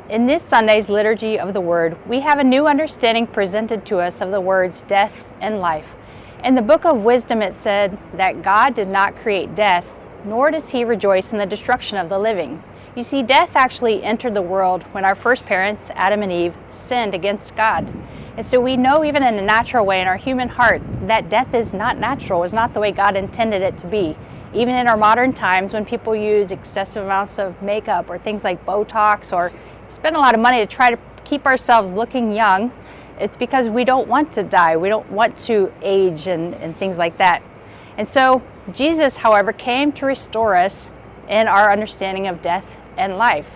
In this Sunday's Liturgy of the Word, we have a new understanding presented to us of the words death and life. In the Book of Wisdom it said that God did not create death, nor does he rejoice in the destruction of the living. You see, death actually entered the world when our first parents, Adam and Eve, sinned against God. And so we know even in a natural way in our human heart that death is not natural, is not the way God intended it to be. Even in our modern times when people use excessive amounts of makeup or things like Botox or spend a lot of money to try to keep ourselves looking young, it's because we don't want to die. We don't want to age and things like that. And so Jesus, however, came to restore us in our understanding of death and life.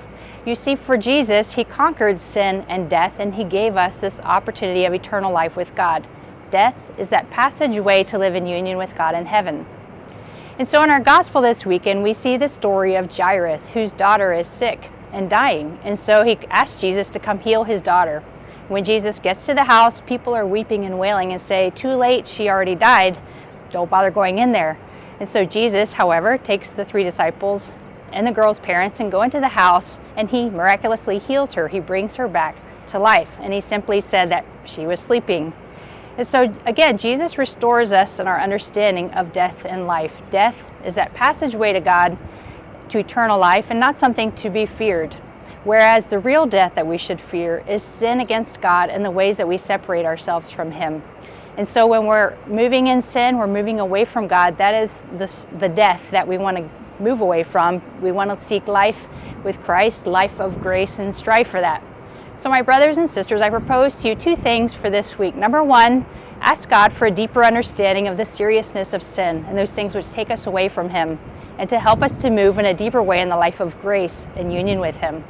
You see, for Jesus, he conquered sin and death, and he gave us this opportunity of eternal life with God. Death is that passageway to live in union with God in heaven. And so in our gospel this weekend, we see the story of Jairus, whose daughter is sick and dying. And so he asked Jesus to come heal his daughter. When Jesus gets to the house, people are weeping and wailing and say, "Too late, she already died. Don't bother going in there." And so Jesus, however, takes the 3 disciples and the girl's parents and go into the house, and he miraculously heals her. He brings her back to life. And he simply said that she was sleeping. And so again, Jesus restores us in our understanding of death and life. Death is that passageway to God, to eternal life, and not something to be feared. Whereas the real death that we should fear is sin against God and the ways that we separate ourselves from him. And so when we're moving in sin, we're moving away from God. That is the death that we want to move away from. We want to seek life with Christ, life of grace, and strive for that. So my brothers and sisters, I propose to you 2 things for this week. Number 1, ask God for a deeper understanding of the seriousness of sin and those things which take us away from him, and to help us to move in a deeper way in the life of grace and union with him.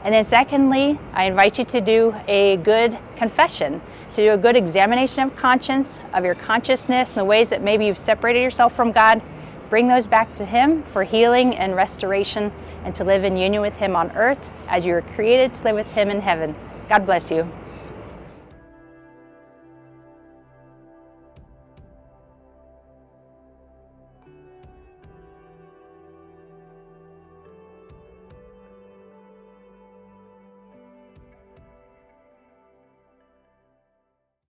And then secondly, I invite you to do a good confession, to do a good examination of conscience, of your consciousness, and the ways that maybe you've separated yourself from God. Bring those back to him for healing and restoration, and to live in union with him on earth as you were created to live with him in heaven. God bless you.